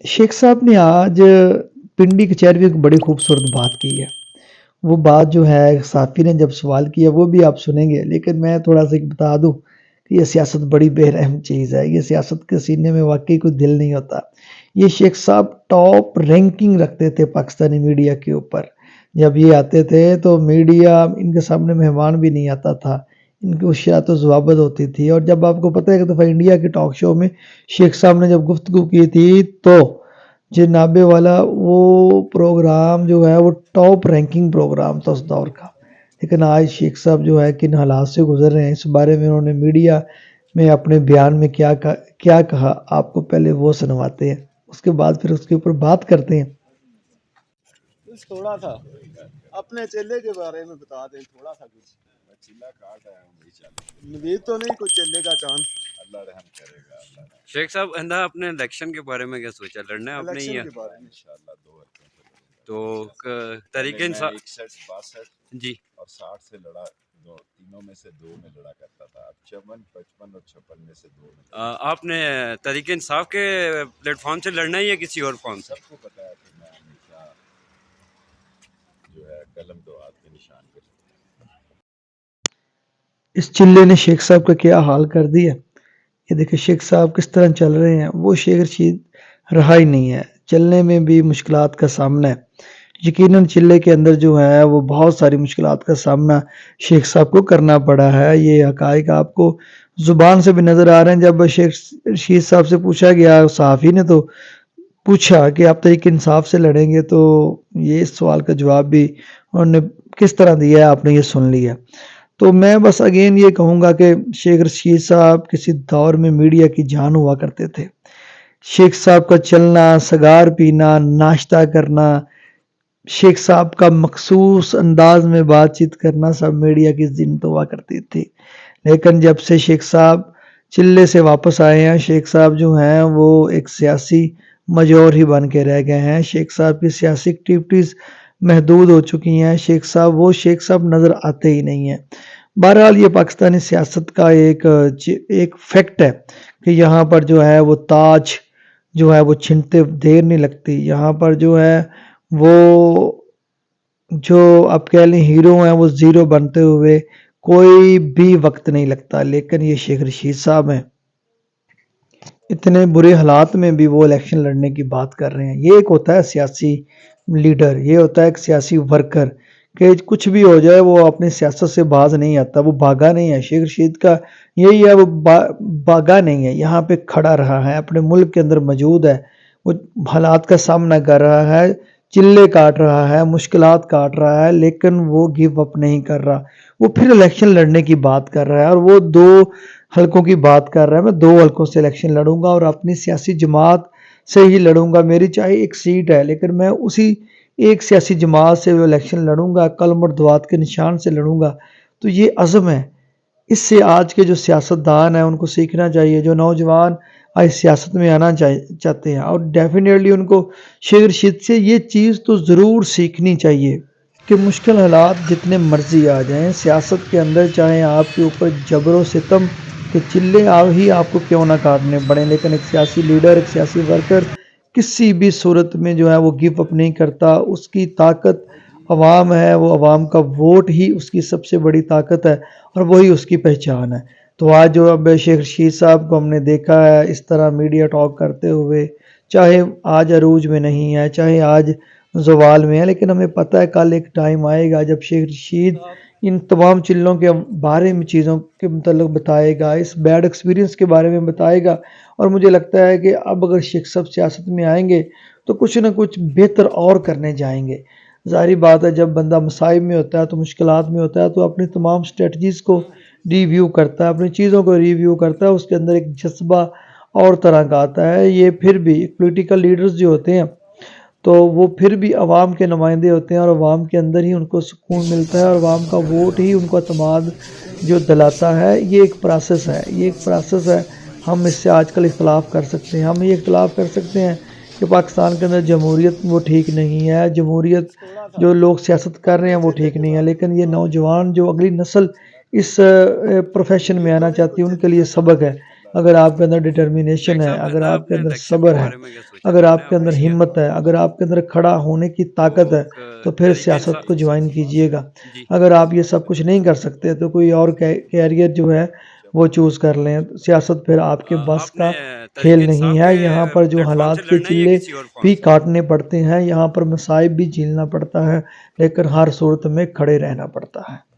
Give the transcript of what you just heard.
शेख साहब ने आज पिंडी कचहरी में एक बड़ी खूबसूरत बात की है। वो बात जो है साफ़ी ने जब सवाल किया वो भी आप सुनेंगे, लेकिन मैं थोड़ा-सा एक बता दूँ कि ये सियासत बड़ी बेरहम चीज़ है। ये सियासत के सीने में वाक़ई कोई दिल नहीं होता। ये शेख साहब टॉप रैंकिंग रखते थे पाकिस्तानी मीडिया के ऊपर। जब ये आते थे तो मीडिया इनके सामने मेहमान भी नहीं आता था। इनकी होशियात व ज़वाबत होती थी और जब आपको पता है एक दफ़ा इंडिया के टॉक शो में शेख साहब ने जब गुफ्तगू की थी तो जनाबे वाला वो प्रोग्राम जो है वो टॉप रैंकिंग प्रोग्राम था उस दौर का। लेकिन आज शेख साहब जो है किन हालात से गुज़र रहे हैं इस बारे में उन्होंने मीडिया में अपने बयान में क्या कहा आपको पहले वो सुनवाते हैं। उसके बाद फिर उसके ऊपर बात करते हैं। कुछ थोड़ा सा अपने चेले के बारे में बता दें, थोड़ा सा कुछ। चिल्ला काट आया हूँ भाई, चलो नवीद तो नहीं कुछ चेले का चांस अल्लाह रहम करेगा। अल्लाह रहम शेख साहब अंदा अपने इलेक्शन के बारे में क्या सोचा, लड़ना है अपने ही इलेक्शन है? के बारे में। इंशाल्लाह 2 हफ्तों से लड़ूंगा। तो तरीके पहले मैं इंसाफ 61, 62 जी और 60 से लड़ा, दो तीनों में से 2 में लड़ा करता था। अब 54, 55 और 56 में से 2 में लड़ा। आपने तरीके इंसाफ के प्लेटफॉर्म से लड़ना ही है किसी और फॉर्म से? सबको पता है कि मैं हमेशा जो है कलम दो हाथ के निशान पे रखता हूं। इस चिल्ले ने शेख साहब का क्या हाल कर दिया। ये देखिए शेख साहब किस तरह चल रहे हैं। वो शेख रशीद रहा ही नहीं है। चलने में भी मुश्किलात का सामना है। यकीनन चिल्ले के अंदर जो है वो बहुत सारी मुश्किलात का सामना शेख साहब को करना पड़ा है। ये हक़ाइक़ आपको ज़ुबान से भी नज़र आ रहे हैं। जब शेख रशीद साहब से पूछा गया, सहाफ़ी ने तो पूछा कि आप तहरीक इंसाफ से लड़ेंगे, तो ये इस सवाल का जवाब भी उन्होंने किस तरह दिया है आपने ये सुन लिया। तो मैं बस अगेन ये कहूँगा कि शेख रशीद साहब किसी दौर में मीडिया की जान हुआ करते थे। शेख साहब का चलना, सिगार पीना, नाश्ता करना, शेख साहब का मखसूस अंदाज में बातचीत करना सब मीडिया की ज़िन्नत हुआ करती थी। लेकिन जब से शेख साहब चिल्ले से वापस आए हैं, शेख साहब जो हैं वो एक सियासी मजोर ही बन के रह गए हैं। शेख साहब की सियासी एक्टिविटीज़ महदूद हो चुकी हैं। शेख साहब नज़र आते ही नहीं हैं। बहरहाल ये पाकिस्तानी सियासत का एक फैक्ट है कि यहाँ पर जो है वो ताज जो है वो छिनते देर नहीं लगती। यहाँ पर जो है वो जो आप कह लें हीरो हैं वो ज़ीरो बनते हुए कोई भी वक्त नहीं लगता। लेकिन ये शेख रशीद साहब हैं, इतने बुरे हालात में भी वो इलेक्शन लड़ने की बात कर रहे हैं। ये एक होता है सियासी लीडर, ये होता है एक सियासी वर्कर कि कुछ भी हो जाए वो अपनी सियासत से बाज नहीं आता। वो भागा नहीं है। शेख रशीद का यही है, वो भागा नहीं है, यहाँ पे खड़ा रहा है, अपने मुल्क के अंदर मौजूद है। वो हालात का सामना कर रहा है, चिल्ले काट रहा है, मुश्किलात काट रहा है, लेकिन वो गिव अप नहीं कर रहा। वो फिर इलेक्शन लड़ने की बात कर रहा है और वो 2 हलकों की बात कर रहा है। मैं 2 हलकों से इलेक्शन लड़ूंगा और अपनी सियासी जमात से ही लड़ूंगा। मेरी चाहे एक सीट है, लेकिन मैं उसी एक सियासी जमात से वो इलेक्शन लड़ूंगा, कलम और दुआत के निशान से लड़ूंगा। तो ये अज़्म है। इससे आज के जो सियासतदान हैं उनको सीखना चाहिए। जो नौजवान आज सियासत में आना चाहते हैं और डेफिनेटली उनको शेख रशीद से ये चीज़ तो ज़रूर सीखनी चाहिए कि मुश्किल हालात जितने मर्जी आ जाएं, सियासत के अंदर चाहे आपके ऊपर जबर सितम के चिल्ले ही आपको क्यों ना काटने पड़े, लेकिन एक सियासी लीडर, एक सियासी वर्कर किसी भी सूरत में जो है वो गिव अप नहीं करता। उसकी ताकत अवाम है, वो अवाम का वोट ही उसकी सबसे बड़ी ताकत है और वही उसकी पहचान है। तो आज जो अब शेख रशीद साहब को हमने देखा है इस तरह मीडिया टॉक करते हुए, चाहे आज अरूज में नहीं है, चाहे आज ज़वाल में है, लेकिन हमें पता है कल एक टाइम आएगा जब शेख रशीद इन तमाम चिल्लों के बारे में चीज़ों के मतलब बताएगा, इस बैड एक्सपीरियंस के बारे में बताएगा। और मुझे लगता है कि अब अगर शेख साहब सियासत में आएंगे तो कुछ ना कुछ बेहतर और करने जाएंगे। ज़ाहिर बात है जब बंदा मसाइब में होता है तो मुश्किलात में होता है तो अपनी तमाम स्ट्रेटजीज़ को रिव्यू करता है, अपनी चीज़ों को रिव्यू करता है, उसके अंदर एक जज्बा और तरह का आता है। ये फिर भी पॉलिटिकल लीडर्स जो होते हैं तो वो फिर भी अवाम के नुमाइंदे होते हैं और अवाम के अंदर ही उनको सुकून मिलता है और अवाम का वोट ही उनको अतमाद जो दिलाता है। ये एक प्रोसेस है, ये एक प्रोसेस है। हम इससे आजकल इख्तलाफ कर सकते हैं, हम ये इख्तलाफ कर सकते हैं कि पाकिस्तान के अंदर जमहूरियत वो ठीक नहीं है, जमहूरियत जो लोग सियासत कर रहे हैं वो ठीक नहीं है, लेकिन ये नौजवान जो अगली नस्ल इस प्रोफेशन में आना चाहती है उनके लिए सबक है اگر آپ کے اندر ڈٹرمینیشن ہے، اگر آپ کے اندر صبر ہے، اگر آپ کے اندر ہمت ہے، اگر آپ کے اندر کھڑا ہونے کی طاقت ہے تو پھر سیاست کو جوائن کیجئے گا۔ جی اگر آپ یہ سب کچھ نہیں کر سکتے تو کوئی اور کیریئر جو ہے وہ چوز کر لیں، سیاست پھر آپ کے بس آپ کا نے تحریک کھیل انصاف نہیں کے ہے۔ یہاں پر جو پلیٹ فارم سے حالات کے لڑنا ہی ہے چلے کسی اور فارم بھی سے؟ کاٹنے پڑتے ہیں، یہاں پر مصائب بھی جھیلنا پڑتا ہے، لیکن ہر صورت میں کھڑے رہنا پڑتا ہے۔